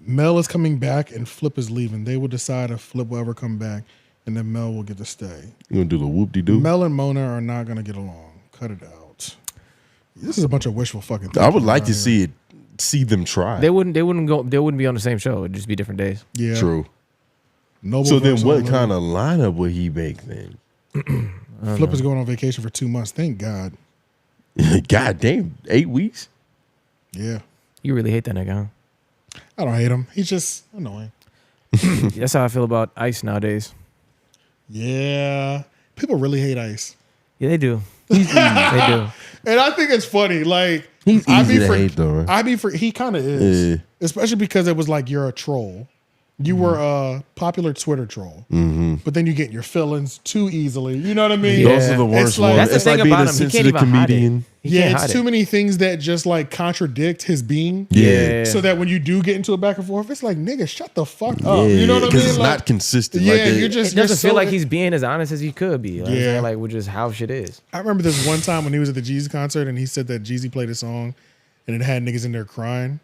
Mel is coming back and Flip is leaving. They will decide if Flip will ever come back, and then Mel will get to stay. You gonna do the whoop-de-doo? Mel and Mona are not gonna get along. Cut it out. This is a bunch of wishful fucking thinking. I would like to see them try. They wouldn't be on the same show. It'd just be different days. Yeah. True. Noble So then versus what Noble. kind of lineup would he make then? Flip is going on vacation for 2 months. Thank God. God damn, 8 weeks? Yeah. You really hate that nigga, huh? I don't hate him. He's just annoying. That's how I feel about Ice nowadays. Yeah. People really hate Ice. Yeah, they do. They do. And I think it's funny. Like, He's easy to hate though, right? He kind of is. Yeah. Especially because it was like you're a troll. You were a popular Twitter troll, but then you get your feelings too easily. You know what I mean? Yeah. Those are the worst It's like- ones. That's the It's thing like being about a him. He can't sensitive even hide it. comedian. He Yeah, can't it's hide too it. many things that just like contradict his being. Yeah. So that when you do get into a back and forth, it's like, nigga, shut the fuck up. You know what I mean? Because it's Like, not consistent. yeah, like that. you're just It doesn't you're feel so- like he's being as honest as he could be. Like, Yeah. like with just how shit is. I remember this one time when he was at the Jeezy concert and he said that Jeezy played a song and it had niggas in there crying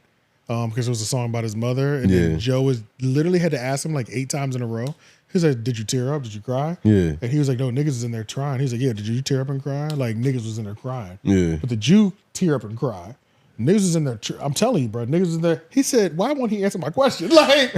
because it was a song about his mother. And then Joe literally had to ask him like 8 times in a row. He was like, did you tear up? Did you cry? Yeah. And he was like, no, niggas is in there crying. He was like, yeah, did you tear up and cry? Like, niggas was in there crying. Yeah. But did you tear up and cry? Niggas was in there. I'm telling you, bro. Niggas was in there. He said, why won't he answer my question? Like,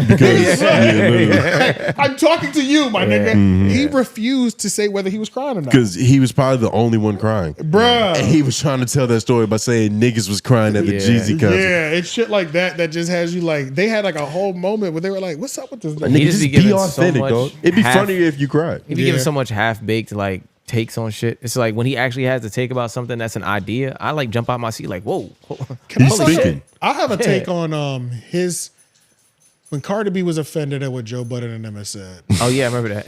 I'm talking to you, my nigga. He refused to say whether he was crying or not. Because he was probably the only one crying. Bruh. And he was trying to tell that story by saying niggas was crying at the Jeezy concert. Yeah, it's shit like that that just has you like, they had like a whole moment where they were like, what's up with this Like, nigga? nigga, just just be be giving so authentic, much dog. It'd be half- funnier if you cried. He be giving so much half baked like takes on shit. It's like when he actually has to take about something that's an idea, I like jump out my seat like, whoa. Can I He's say- speaking. I have a take on his, when Cardi B was offended at what Joe Budden and Menace said. Oh yeah, I remember that.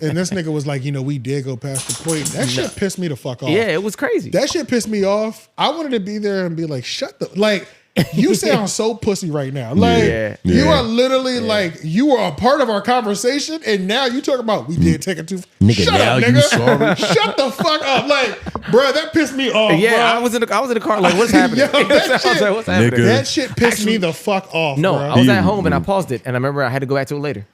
And this nigga was like, we did go past the point. That shit pissed me the fuck off. Yeah, it was crazy. That shit pissed me off. I wanted to be there and be like, shut the, like, you sound so pussy right now. Like, Yeah. you Yeah. are literally like, you were a part of our conversation, and now you talking about we did take it too. Nigga, Shut now up, you nigga. sorry? Shut the fuck up. Like, bro, that pissed me off. Yeah, bruh. I was in the car like, what's happening? Yo, that I was shit- like, what's happening? Nigga. That shit pissed me the fuck off. No, bruh. I was at home and I paused it, and I remember I had to go back to it later.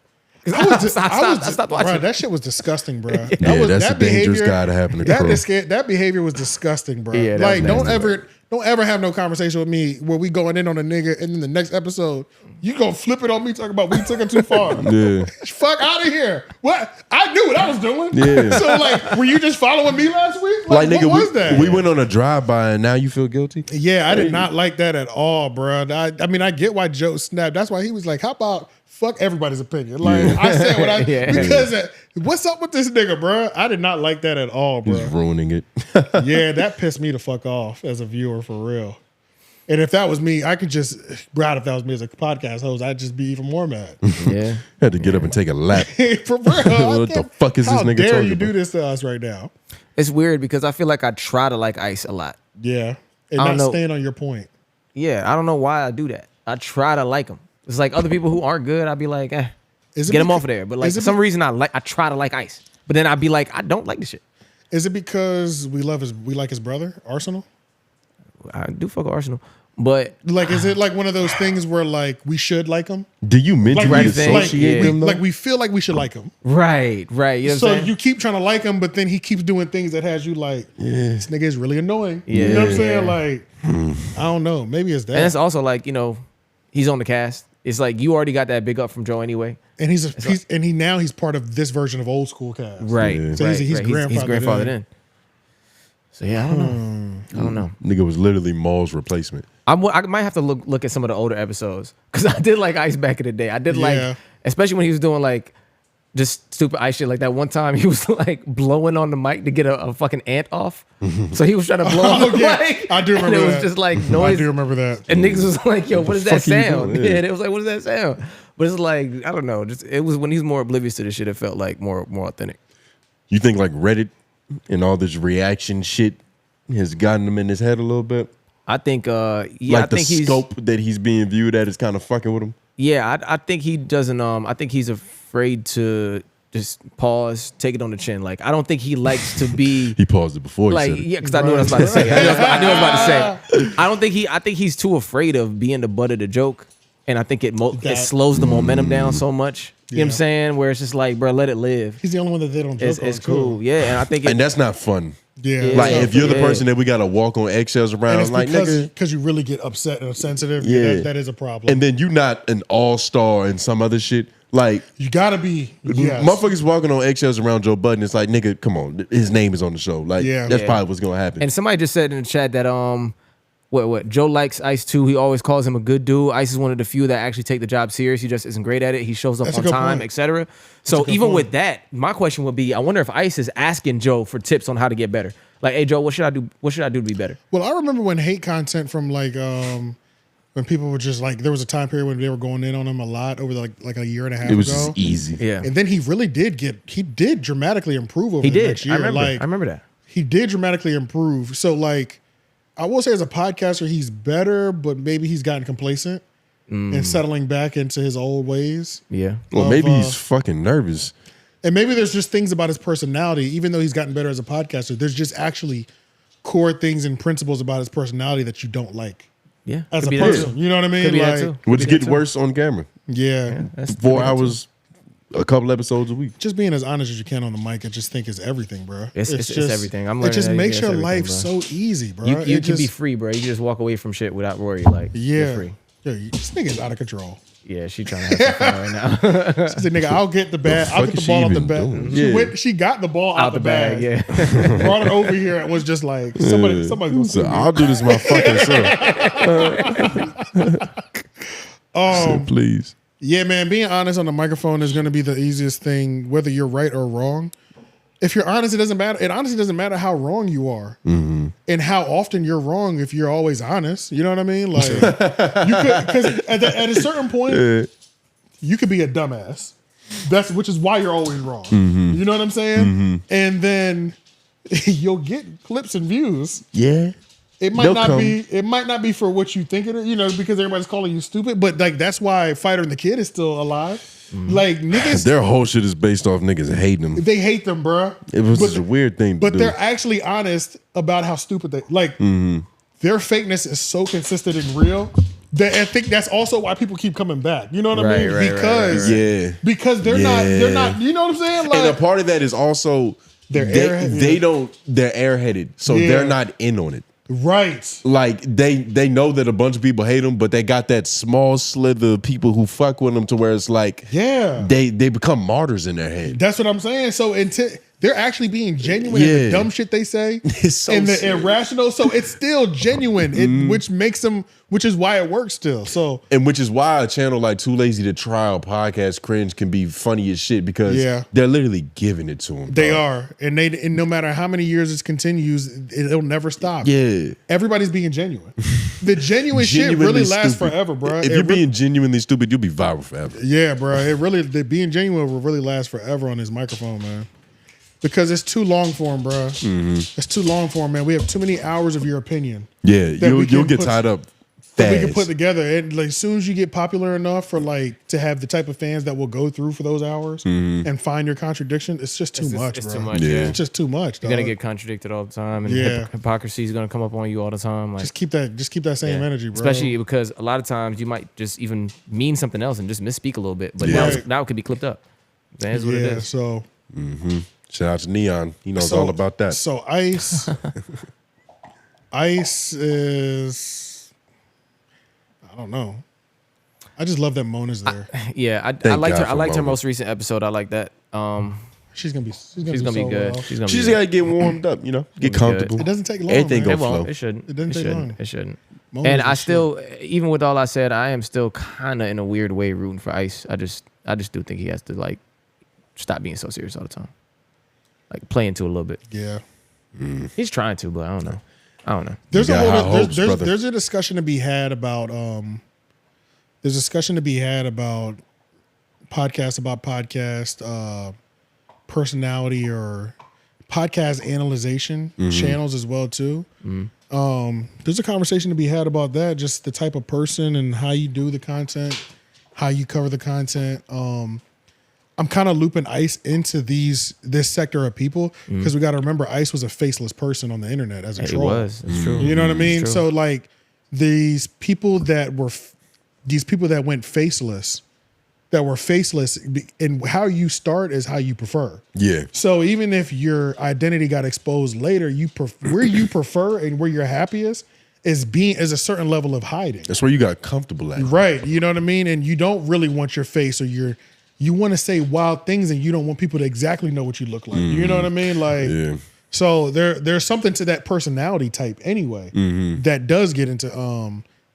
I stopped watching. Bro, that shit was disgusting, bro. Yeah, that's a dangerous guy to have in the crew. That behavior was disgusting, bro. Yeah, that like, was don't ever have no conversation with me where we going in on a nigga, and then the next episode you gonna flip it on me talking about we took it too far. Yeah. Fuck out of here. What? I knew what I was doing. Yeah. So like, were you just following me last week? Like, nigga, what was that? we went on a drive-by and now you feel guilty? Yeah, I did not like that at all, bro. I mean, I get why Joe snapped. That's why he was like, "How about fuck everybody's opinion?" Like, I said what I because what's up with this nigga, bro? I did not like that at all, bro. He's ruining it. Yeah, that pissed me the fuck off as a viewer for real. And if that was me, I could just, bro, if that was me as a podcast host, I'd just be even more mad. Yeah. Had to get up and take a lap. For real. What the fuck is this How nigga dare talking you do about? this to us right now? It's weird because I feel like I try to like Ice a lot. Yeah. And I not don't know. stand on your point. Yeah, I don't know why I do that. I try to like him. It's like other people who aren't good, I'd be like, Is it get him beca- off of there. But like is for it some be- reason, I try to like Ice. But then I'd be like, I don't like this shit. Is it because we like his brother, Arsenal? I do fuck with Arsenal. But Like, is it like one of those things where like we should like him? Do you mentally Like, associate them, though? like we feel like we should like him. right. You know what I'm So saying? you keep trying to like him, but then he keeps doing things that has you like, this nigga is really annoying. Yeah, You know what I'm saying? yeah. Like, I don't know. Maybe it's that. And it's also like, he's on the cast. It's like you already got that big up from Joe anyway. And he's part of this version of old school cast. Right. Yeah. So he's He's grandfathered in. So yeah, I don't know. Nigga was literally Maul's replacement. I might have to look at some of the older episodes because I did like Ice back in the day. I did Yeah. like, especially when he was doing like just stupid Ice shit. Like that one time he was like blowing on the mic to get a fucking ant off. So he was trying to blow on the yeah. mic. I do remember and it that. was just like I noise. do remember that. And niggas was like, yo, what is that fuck are you sound? doing? Yeah, Yeah. and it was like, what is that sound? But it's like, I don't know. Just it was when he was more oblivious to this shit, it felt like more authentic. You think like Reddit and all this reaction shit has gotten him in his head a little bit? I think Like I the think he's scope that he's being viewed at is kind of fucking with him? Yeah, I think he doesn't. I think he's afraid to just pause, take it on the chin. Like I don't think he likes to be. He paused it before he Like said it. yeah, because I knew what I was about to say. I knew what I was about to say. I think he's too afraid of being the butt of the joke and I think it slows the momentum down so much. You know what I'm saying? Where it's just like, bro, let it live. He's the only one that they don't joke on. It's cool, yeah. And I think, and that's not fun. Yeah, like if you're the person that we gotta walk on eggshells around, and it's like because you really get upset and sensitive. Yeah, that is a problem. And then you're not an all-star and some other shit. Like you gotta be. Yes. Motherfuckers walking on eggshells around Joe Budden. It's like, nigga, come on, his name is on the show. Like that's probably what's gonna happen. And somebody just said in the chat that what Joe likes Ice too. He always calls him a good dude. Ice is one of the few that actually take the job serious. He just isn't great at it. He shows up on time, etc. So even with that, my question would be, I wonder if Ice is asking Joe for tips on how to get better. Like, hey Joe, what should I do? What should I do to be better? Well, I remember when hate content from like when people were just like, there was a time period when they were going in on him a lot over like a year and a half ago. It was just easy. Yeah. And then he really did dramatically improve over the next year. I remember that. He did dramatically improve. So like, I will say as a podcaster, he's better, but maybe he's gotten complacent and settling back into his old ways. Yeah. Well, maybe he's fucking nervous. And maybe there's just things about his personality, even though he's gotten better as a podcaster, there's just actually core things and principles about his personality that you don't like. Yeah. As a person. You know what I mean? Like, which get worse on camera. Yeah. 4 hours, a couple episodes a week. Just being as honest as you can on the mic, I just think is everything, bro. It's just everything. I'm learning it just makes your life bro. so easy, bro. You can be free, bro. You can just walk away from shit without worry. Like, you're free. Yeah, this nigga's out of control. Yeah, she trying to have some fun right now. She said, nigga, I'll get the ball out the bag. She got the ball out the bag. Yeah. Brought it over here and was just like, somebody's gonna see me. I'll do this my fucking self. Please. Yeah, man, being honest on the microphone is gonna be the easiest thing, whether you're right or wrong. If you're honest, it doesn't matter. It honestly doesn't matter how wrong you are and how often you're wrong if you're always honest. You know what I mean? Like, you could, because at a certain point, you could be a dumbass. Which is why you're always wrong. You know what I'm saying? And then you'll get clips and views. Yeah. It might not be for what you think it is, you know, because everybody's calling you stupid. But like that's why Fighter and the Kid is still alive. Like niggas, their whole shit is based off niggas hating them. They hate them, bro. It was just a weird thing. But they're actually honest about how stupid they like. Their fakeness is so consistent and real that I think that's also why people keep coming back. You know what I mean? Because they're not. You know what I'm saying? Like, and a part of that is also they're airheaded, so they're not in on it. Right. Like they know that a bunch of people hate them, but they got that small slither of people who fuck with them to where it's like, they become martyrs in their head. That's what I'm saying. So they're actually being genuine in the dumb shit they say and the irrational. So it's still genuine, which is why it works still. So and which is why a channel like Too Lazy to Try or Podcast Cringe can be funny as shit because they're literally giving it to them. They are, and no matter how many years it continues, it'll never stop. Yeah, everybody's being genuine. The genuine shit really lasts forever, bro. If you're being genuinely stupid, you'll be viral forever. Yeah, bro. Being genuine will really last forever on this microphone, man. Because it's too long for him, bro. It's too long for him, man. We have too many hours of your opinion. Yeah, you'll get tied up fast. We can put together. And like, as soon as you get popular enough for like to have the type of fans that will go through for those hours and find your contradiction, it's just too much, bro. Too much, It's just too much. Dog. You're gonna get contradicted all the time, and hypocrisy is gonna come up on you all the time. Like, just keep that same energy, bro. Especially because a lot of times you might just even mean something else and just misspeak a little bit, but now it can be clipped up. That is what it is. So. Shout out to Neon. He knows all about that. So Ice is, I don't know. I just love that Mona's there. I liked her. I liked her most recent episode. I like that. She's gonna be good. Well. She's gotta get warmed up, you know, get comfortable. It doesn't take long. Anything man. go flow. It shouldn't. It doesn't take long. It shouldn't. Mona's and I still, even with all I said, I am still kind of in a weird way rooting for Ice. I just do think he has to like stop being so serious all the time. Like play into it a little bit. Yeah. He's trying to, but I don't know. There's a discussion to be had about podcast personality or podcast analyzation channels as well too. There's a conversation to be had about that, just the type of person and how you do the content, how you cover the content. I'm kind of looping Ice into this sector of people because we got to remember Ice was a faceless person on the internet as a troll. He was. It's true. You know what I mean? So like these people that were these people that went faceless, that were faceless, and how you start is how you prefer. Yeah. So even if your identity got exposed later, where you prefer and where you're happiest is a certain level of hiding. That's where you got comfortable at. Right. You know what I mean? And you don't really want your face, or you want to say wild things, and you don't want people to exactly know what you look like. You know what I mean? Like, yeah. So there's something to that personality type anyway that does get into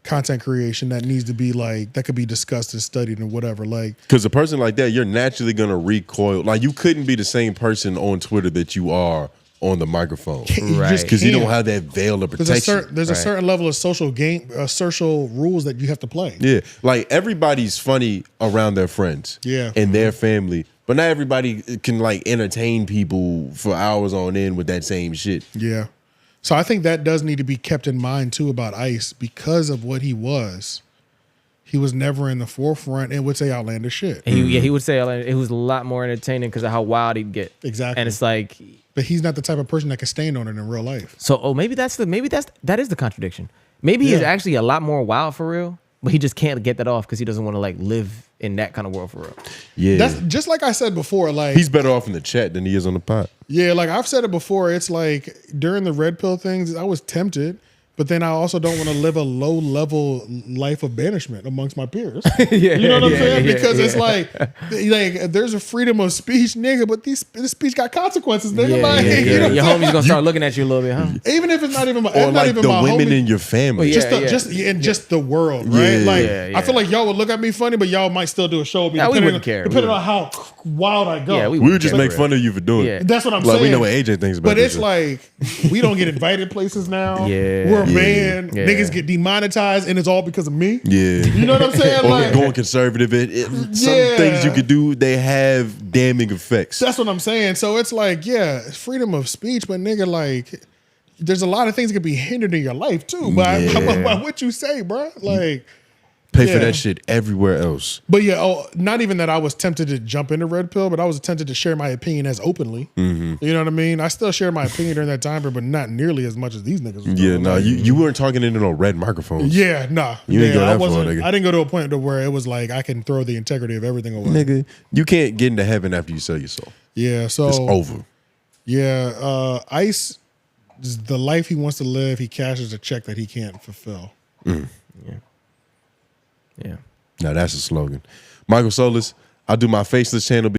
content creation that needs to be like, that could be discussed and studied and whatever. Like, because a person like that, you're naturally gonna recoil. Like, you couldn't be the same person on Twitter that you are on the microphone, right? Because you don't have that veil of protection. There's a certain level of social rules that you have to play. Yeah, like everybody's funny around their friends, and their family, but not everybody can like entertain people for hours on end with that same shit. Yeah, so I think that does need to be kept in mind too about Ice, because of what he was. He was never in the forefront and would say outlandish shit. And he would say outlandish. It was a lot more entertaining because of how wild he'd get. Exactly. And it's like, but he's not the type of person that can stand on it in real life. So, maybe that is the contradiction. Maybe he's actually a lot more wild for real, but he just can't get that off because he doesn't want to like live in that kind of world for real. Yeah, that's just like I said before. Like, he's better off in the chat than he is on the pod. Yeah, like I've said it before. It's like during the red pill things, I was tempted. But then I also don't want to live a low-level life of banishment amongst my peers. You know what I'm saying? Because it's like there's a freedom of speech, nigga, but this speech got consequences, nigga. You know, your homie's gonna start looking at you a little bit, huh? Even if it's not even my, or like even the my women homie, in your family, just the world, right? I feel like y'all would look at me funny, but y'all might still do a show with me. We wouldn't care. Depending on how wild I go. Yeah, we would just make fun of you for doing it. That's what I'm saying. Like, we know what AJ thinks about it. But it's like, we don't get invited places now. Yeah. We're banned. Yeah. Niggas get demonetized, and it's all because of me. Yeah. You know what I'm saying? Or like, going conservative. Some things you could do, they have damning effects. That's what I'm saying. So it's like, yeah, freedom of speech, but nigga, like, there's a lot of things that can be hindered in your life too by what you say, bro. Like, pay for that shit everywhere else. But yeah, not even that I was tempted to jump into red pill, but I was tempted to share my opinion as openly. You know what I mean? I still shared my opinion during that time, but not nearly as much as these niggas. Yeah, no, you weren't talking into no red microphones. Yeah, nah. You didn't go that far, nigga. I didn't go to a point to where it was like I can throw the integrity of everything away. Nigga, you can't get into heaven after you sell your soul. Yeah, so it's over. Yeah, Ice, the life he wants to live, he cashes a check that he can't fulfill. Yeah. Now that's a slogan. Michael Solis, I'll do my faceless channel.